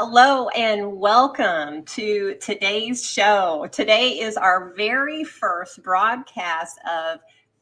Hello and welcome to today's show. Today is our very first broadcast of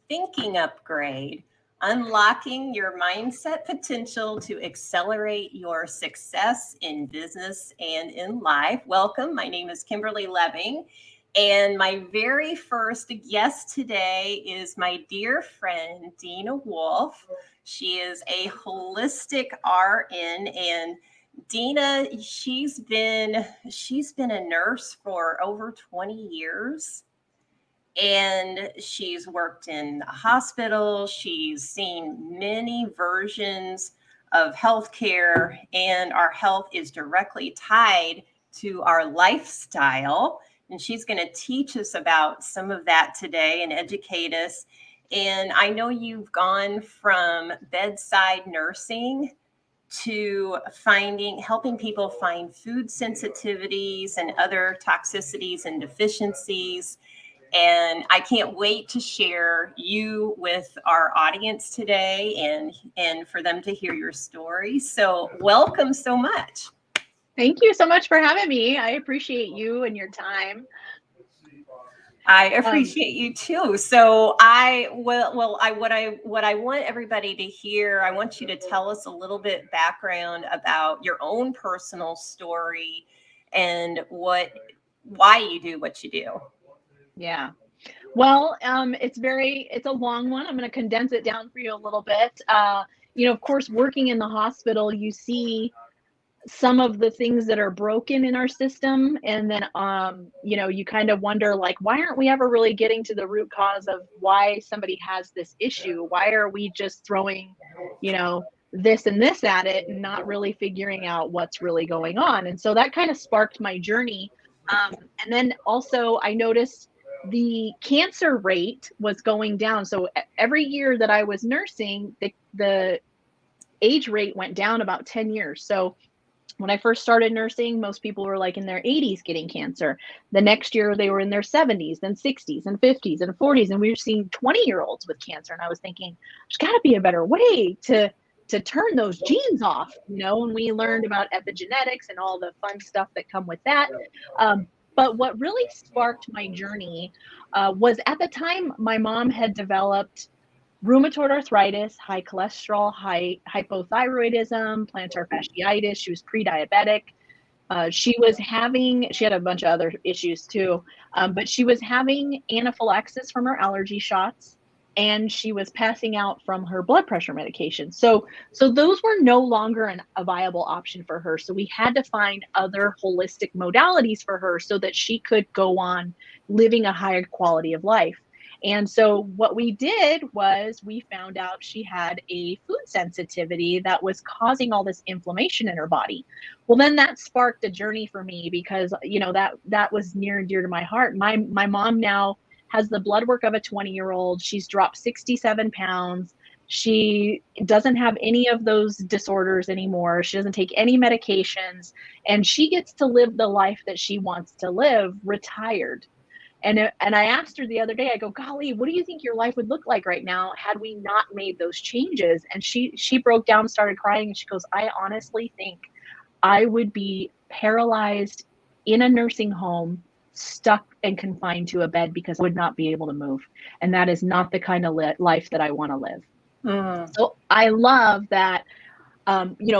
Thinking Upgrade, unlocking your mindset potential to accelerate your success in business and in life. Welcome. My name is Kimberly Lebbing. And my very first guest today is my dear friend, Dena Woulfe. She is a holistic RN, and Dena, she's been a nurse for over 20 years, and she's worked in the hospital. She's seen many versions of healthcare, and our health is directly tied to our lifestyle. And she's going to teach us about some of that today and educate us. And I know you've gone from bedside nursing to helping people find food sensitivities and other toxicities and deficiencies. And I can't wait to share you with our audience today and for them to hear your story. So welcome so much. Thank you so much for having me. I appreciate you and your time. I appreciate you too. So what I want everybody to hear, I want you to tell us a little bit background about your own personal story and why you do what you do. Yeah. Well, it's a long one. I'm going to condense it down for you a little bit. Of course, working in the hospital, you see some of the things that are broken in our system. And then, you kind of wonder, like, why aren't we ever really getting to the root cause of why somebody has this issue? Why are we just throwing, this and this at it and not really figuring out what's really going on? And so that kind of sparked my journey. And then also I noticed the cancer rate was going down. So every year that I was nursing, the age rate went down about 10 years. So when I first started nursing, most people were like in their 80s getting cancer. The next year they were in their 70s, then 60s and 50s and 40s. And we were seeing 20-year-olds with cancer. And I was thinking, there's got to be a better way to turn those genes off, and we learned about epigenetics and all the fun stuff that come with that. But what really sparked my journey was, at the time, my mom had developed rheumatoid arthritis, high cholesterol, hypothyroidism, plantar fasciitis. She was pre-diabetic. She had a bunch of other issues too, but she was having anaphylaxis from her allergy shots, and she was passing out from her blood pressure medication. So those were no longer a viable option for her. So we had to find other holistic modalities for her so that she could go on living a higher quality of life. And so what we did was we found out she had a food sensitivity that was causing all this inflammation in her body. Well, then that sparked a journey for me because, that was near and dear to my heart. My mom now has the blood work of a 20-year-old. She's dropped 67 pounds. She doesn't have any of those disorders anymore. She doesn't take any medications, and she gets to live the life that she wants to live, retired. And I asked her the other day, I go, golly, what do you think your life would look like right now had we not made those changes? And she broke down, started crying, and she goes, I honestly think I would be paralyzed in a nursing home, stuck and confined to a bed, because I would not be able to move. And that is not the kind of life that I want to live. So I love that,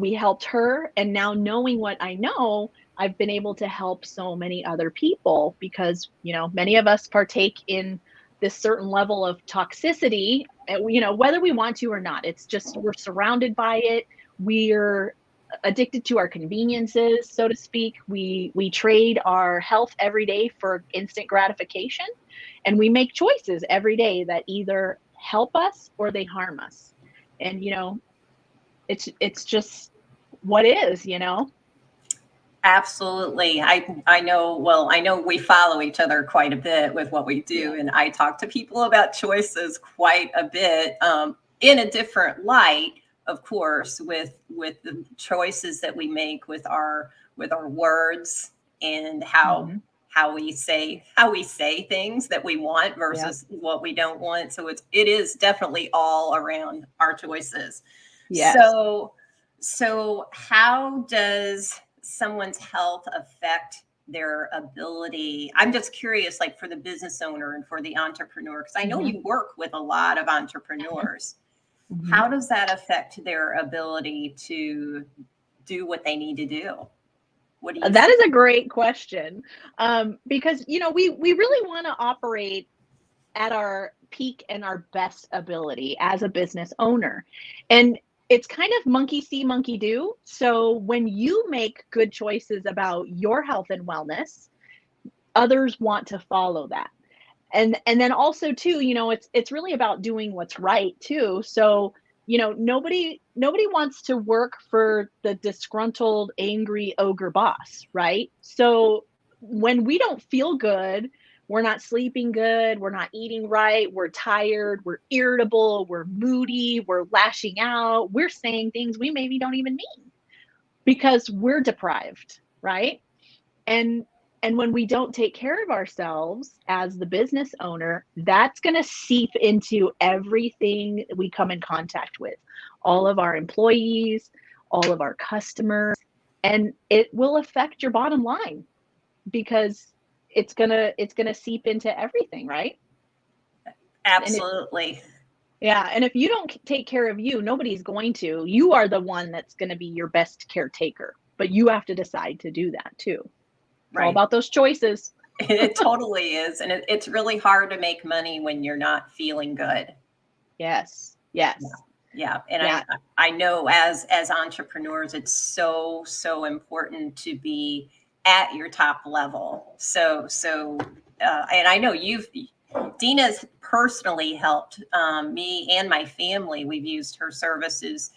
we helped her. And now, knowing what I know, I've been able to help so many other people because, many of us partake in this certain level of toxicity, whether we want to or not. It's just, we're surrounded by it. We're addicted to our conveniences, so to speak. We trade our health every day for instant gratification, and we make choices every day that either help us or they harm us. And it's just what is. Absolutely. I know we follow each other quite a bit with what we do. And I talk to people about choices quite a bit, in a different light, of course, with the choices that we make with our words and how we say things that we want versus what we don't want. So it is definitely all around our choices. Yes. So how does someone's health affect their ability? I'm just curious, like for the business owner and for the entrepreneur, because I know Mhm. you work with a lot of entrepreneurs. Mhm. How does that affect their ability to do what they need to do? What do you That see? is a great question, because we really want to operate at our peak and our best ability as a business owner, and it's kind of monkey see, monkey do. So when you make good choices about your health and wellness, others want to follow that. And then also too, it's really about doing what's right too. So nobody wants to work for the disgruntled angry ogre boss, right? So when we don't feel good, we're not sleeping good, we're not eating right, we're tired, we're irritable, we're moody, we're lashing out, we're saying things we maybe don't even mean because we're deprived, right? And and when we don't take care of ourselves as the business owner, that's going to seep into everything we come in contact with. All of our employees, all of our customers, and it will affect your bottom line because it's going to seep into everything, right? And if Absolutely. yeah, and if you don't take care of you, nobody's going to. You are the one that's going to be your best caretaker, but you have to decide to do that too. It's all Right. about those choices. It totally is. And it's really hard to make money when you're not feeling good. Yes. Yeah. Yes. Yeah. And Yeah. I know as entrepreneurs, it's so, so important to be at your top level. And I know Dena's personally helped me and my family. We've used her services,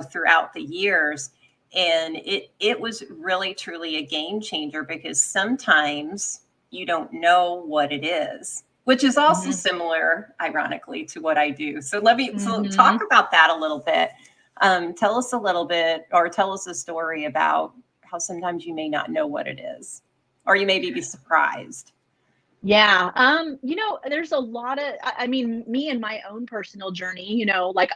throughout the years. And it was really, truly a game changer because sometimes you don't know what it is, which is also Mhm. similar, ironically, to what I do. So talk Mhm. about that a little bit. Tell us a little bit, or tell us a story about how sometimes you may not know what it is, or you may be surprised. Yeah. There's a lot of I mean, me and my own personal journey, like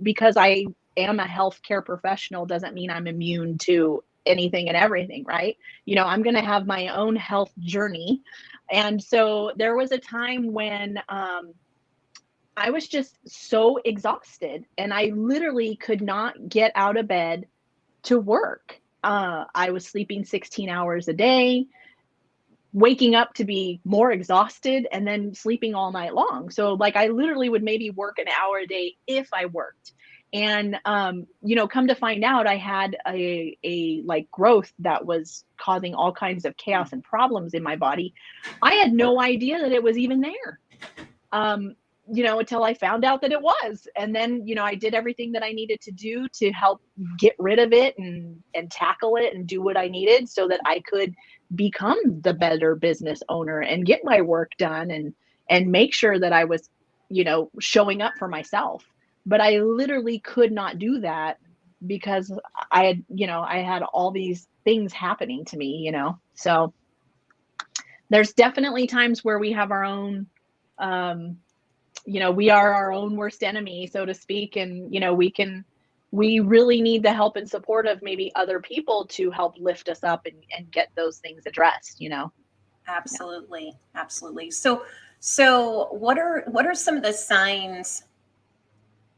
because I am a healthcare professional doesn't mean I'm immune to anything and everything, right? I'm going to have my own health journey. And so there was a time when I was just so exhausted and I literally could not get out of bed to work. I was sleeping 16 hours a day, waking up to be more exhausted, and then sleeping all night long. So, like, I literally would maybe work an hour a day if I worked. And come to find out, I had a like growth that was causing all kinds of chaos and problems in my body. I had no idea that it was even there. Um, until I found out that it was. And then, I did everything that I needed to do to help get rid of it and tackle it and do what I needed so that I could become the better business owner and get my work done and make sure that I was, showing up for myself. But I literally could not do that because I had all these things happening to me, So there's definitely times where we have our own um we are our own worst enemy, so to speak. And, we really need the help and support of maybe other people to help lift us up and get those things addressed. Yeah. Absolutely, absolutely. So what are some of the signs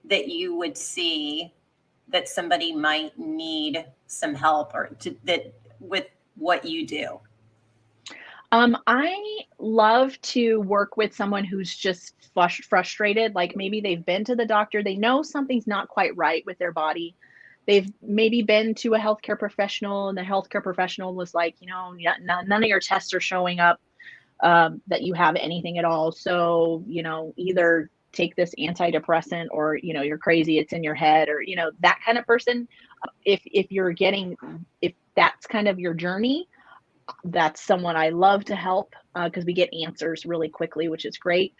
that you would see that somebody might need some help or that with what you do? I love to work with someone who's just frustrated. Like maybe they've been to the doctor, they know something's not quite right with their body. They've maybe been to a healthcare professional, and the healthcare professional was like, none of your tests are showing up that you have anything at all. So, either take this antidepressant or, you're crazy, it's in your head, or, that kind of person. If that's kind of your journey, that's someone I love to help because we get answers really quickly, which is great.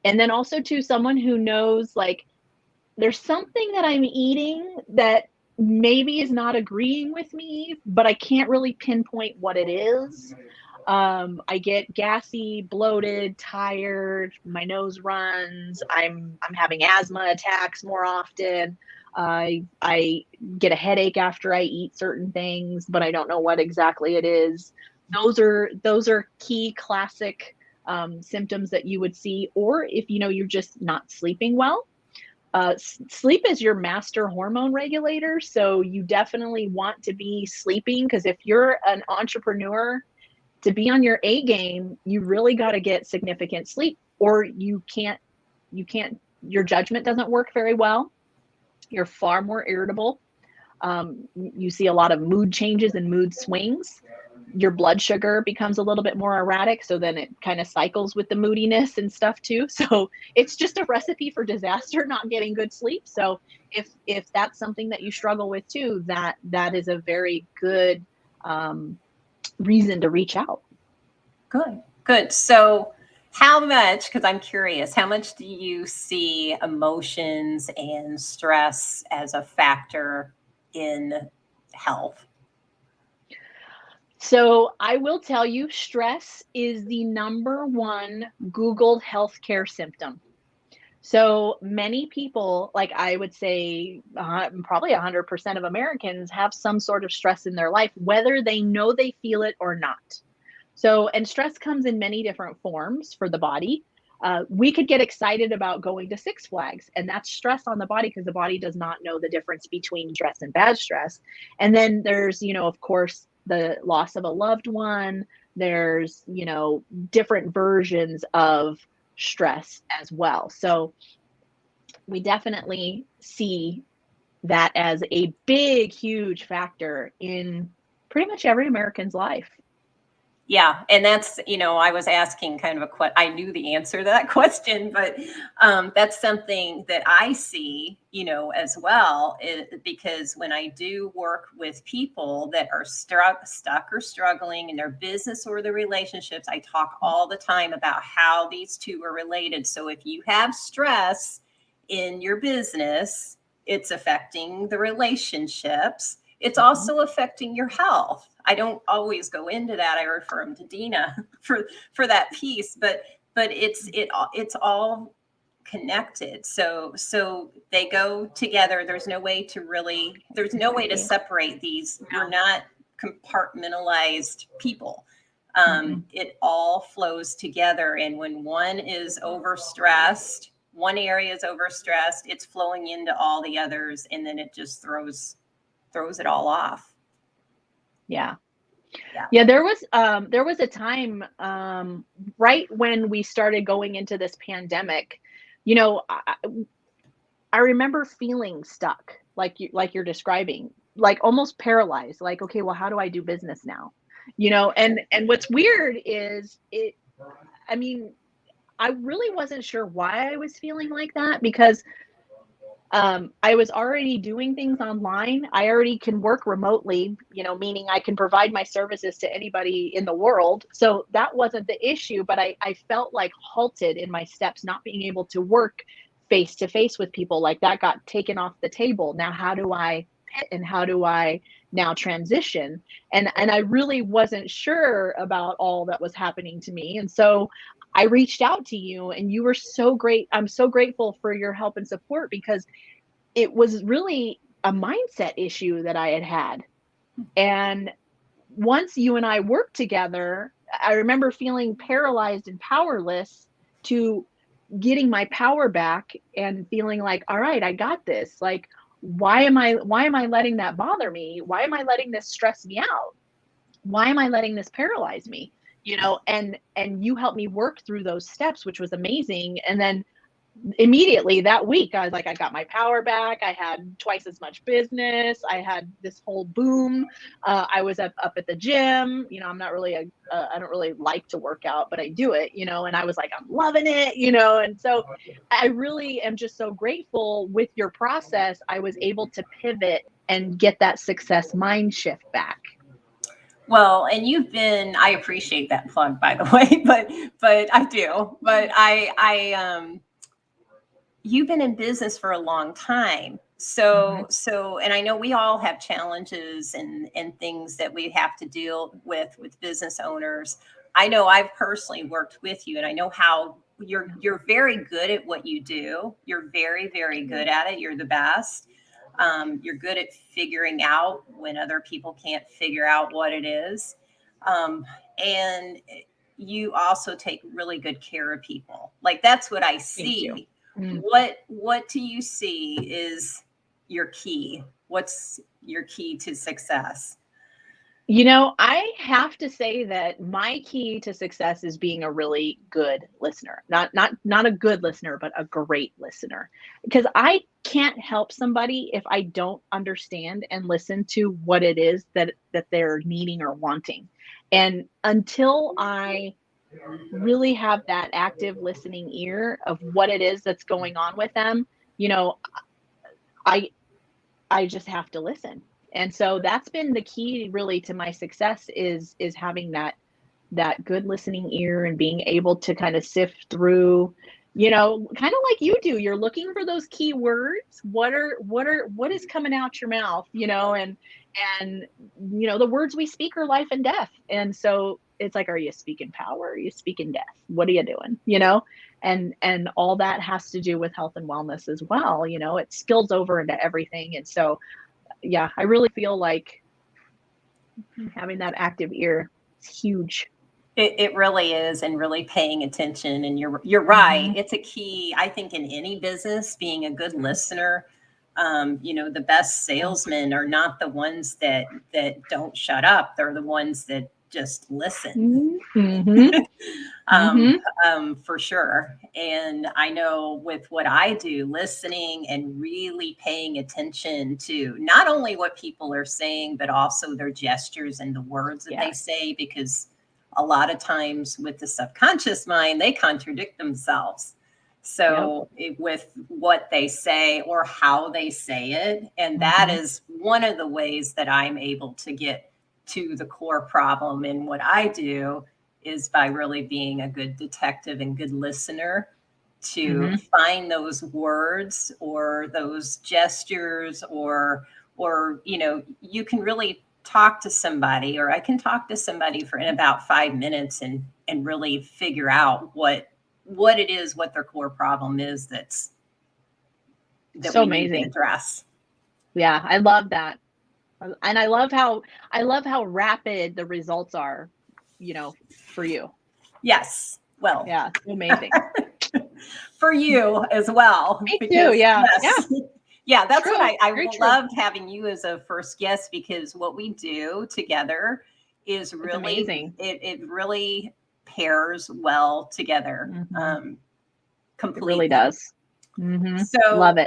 And then also to someone who knows like there's something that I'm eating that maybe is not agreeing with me, but I can't really pinpoint what it is. I get gassy, bloated, tired, my nose runs, I'm having asthma attacks more often. I get a headache after I eat certain things, but I don't know what exactly it is. Those are key classic symptoms that you would see. Or if you're just not sleeping well. Sleep is your master hormone regulator, so you definitely want to be sleeping, because if you're an entrepreneur, to be on your A game, you really got to get significant sleep, or you can't, your judgment doesn't work very well. You're far more irritable. You see a lot of mood changes and mood swings. Your blood sugar becomes a little bit more erratic, so then it kind of cycles with the moodiness and stuff too. So it's just a recipe for disaster, not getting good sleep. So if that's something that you struggle with too, that is a very good reason to reach out. Good, good. So, how much, because I'm curious, how much do you see emotions and stress as a factor in health? So I will tell you, stress is the number one Googled healthcare symptom. So many people, like I would say, probably 100% of Americans have some sort of stress in their life, whether they know they feel it or not. So, and stress comes in many different forms for the body. We could get excited about going to Six Flags, and that's stress on the body because the body does not know the difference between stress and bad stress. And then there's, of course, the loss of a loved one. There's, different versions of stress as well. So we definitely see that as a big, huge factor in pretty much every American's life. Yeah, and that's, I was asking kind of I knew the answer to that question, but that's something that I see, as well, because when I do work with people that are stuck or struggling in their business or their relationships, I talk all the time about how these two are related. So if you have stress in your business, it's affecting the relationships. It's Mhm. also affecting your health. I don't always go into that. I refer them to Dena for that piece, but it's all connected. So they go together. There's no way to Yeah. separate these. We're No. not compartmentalized people. Mm-mm. It all flows together, and when one is overstressed, one area is overstressed, it's flowing into all the others, and then it just throws it all off. Yeah. Yeah. Yeah, there was a time right when we started going into this pandemic, you know, I remember feeling stuck, like you're describing, like almost paralyzed, like, okay, well, how do I do business now? And what's weird is I mean, I really wasn't sure why I was feeling like that, because I was already doing things online. I already can work remotely, meaning I can provide my services to anybody in the world. So that wasn't the issue, but I felt like halted in my steps, not being able to work face to face with people. Like that got taken off the table. Now, how do I pivot, and how do I now transition? And I really wasn't sure about all that was happening to me. And so I reached out to you, and you were so great. I'm so grateful for your help and support, because it was really a mindset issue that I had had. And once you and I worked together, I remember feeling paralyzed and powerless to getting my power back and feeling like, all right, I got this. Like, why am I letting that bother me? Why am I letting this stress me out? Why am I letting this paralyze me? And you helped me work through those steps, which was amazing. And then immediately that week, I was like, I got my power back. I had twice as much business. I had this whole boom. I was up at the gym. I'm not really I don't really like to work out, but I do it, and I was like, I'm loving it, and so I really am just so grateful with your process. I was able to pivot and get that success mind shift back. Well, and I appreciate that plug, by the way, but I do. But you've been in business for a long time. Mhm. And I know we all have challenges and things that we have to deal with business owners. I know I've personally worked with you, and I know how you're very good at what you do. You're very, very good at it. You're the best. You're good at figuring out when other people can't figure out what it is. And you also take really good care of people. Like that's what I Thank you. see. What do you see is your key? What's your key to success? You know, I have to say that my key to success is being a really good listener. Not a good listener, but a great listener. Because I can't help somebody if I don't understand and listen to what it is that they're needing or wanting. And until I really have that active listening ear of what it is that's going on with them, you know, I I just have to listen. And so that's been the key really to my success is having that good listening ear and being able to kind of sift through, you know, kind of like you do. You're looking for those key words. What is coming out your mouth, you know, and you know, the words we speak are life and death. And so it's like, are you speaking power? Are you speaking death? What are you doing? You know? And all that has to do with health and wellness as well. You know, it spills over into everything. And so yeah, I really feel like having that active ear is huge. It really is, and really paying attention. And you're right. Mhm. It's a key, I think, in any business, being a good listener. You know, the best Yeah. salesmen are not the ones that don't shut up. They're the ones that just listen. Mhm. um, Mhm. for sure. And I know with what I do, listening and really paying attention to not only what people are saying, but also their gestures and the words that they Yes. say, because a lot of times with the subconscious mind, they contradict themselves. Yep. So with what they say or how they say it, and that Mhm. is one of the ways that I'm able to get to the core problem in what I do, is by really being a good detective and good listener to Mhm. find those words or those gestures, or you know, you can really talk to somebody, or I can talk to somebody for in about 5 minutes and really figure out what it is, what their core problem is, that So we need to amazing. address. Yeah, I love that. And I love how rapid the results are, you know, for you. Yes. Well, Yeah, so amazing. for you as well, Me too. because Yeah. Yeah. yes, yeah, that's what True. I Very true. loved having you as a first guest, because what we do together is It's really, amazing. it really pairs well together, Mhm. It really completely. does. Mhm. Love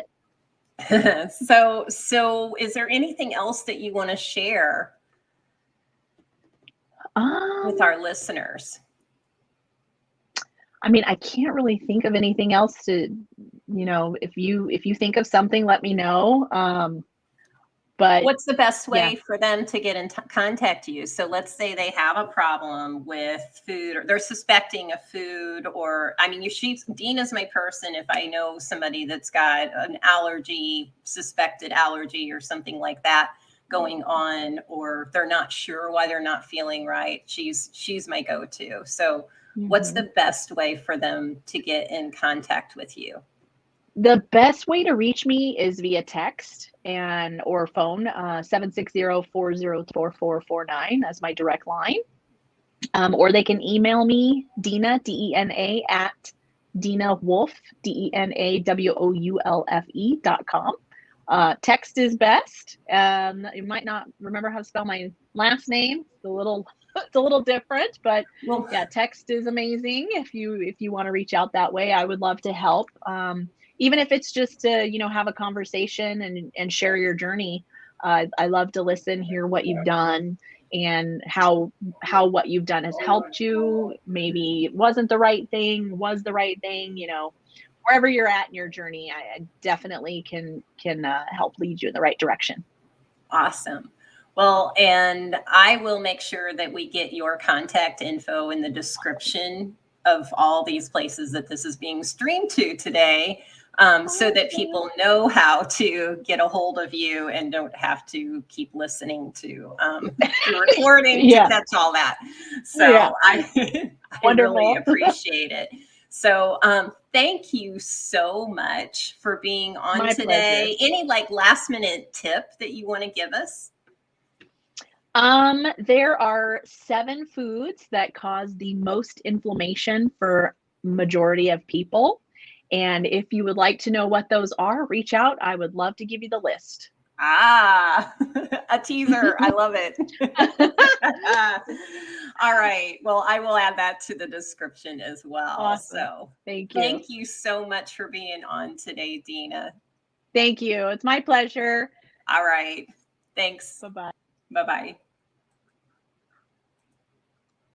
So it. so is there anything else that you want to share with Um, our listeners? I mean, I can't really think of anything else to, you know, if you think of something, let me know. But What's the best yeah. way for them to get in contact you? So let's say they have a problem with food, or they're suspecting a food, or I mean, Dena's my person if I know somebody that's got an allergy, suspected allergy or something like that going on, or they're not sure why they're not feeling right. She's my go-to. So what's Mhm. the best way for them to get in contact with you? The best way to reach me is via text and or phone, 760-402-4449 as my direct line. Or they can email me, Dena, Dena, at Dena Woulfe, DenaWoulfe.com. Text is best. You might not remember how to spell my last name. It's a little it's a little different, but Well, yeah, text is amazing. If you want to reach out that way, I would love to help. Even if it's just to, you know, have a conversation and share your journey. I love to listen, hear what you've done, and how what you've done has helped you. Maybe it wasn't the right thing, was the right thing, you know, wherever you're at in your journey, I definitely can help lead you in the right direction. awesome. Well, and I will make sure that we get your contact info in the description of all these places that this is being streamed to today, so that Awesome. people know how to get a hold of you and don't have to keep listening to the recording to Yeah. catch all that. Yeah. So I, I really Wonderful. appreciate it. So thank you so much for being on My pleasure. today. Any like last minute tip that you want to give us? There are 7 foods that cause the most inflammation for majority of people. And if you would like to know what those are, reach out. I would love to give you the list. Ah, a teaser. I love it. All right. Well, I will add that to the description as well. Awesome. So Thank you. thank you so much for being on today, Dena. Thank you. It's my pleasure. All right. Thanks. Bye-bye. Bye bye.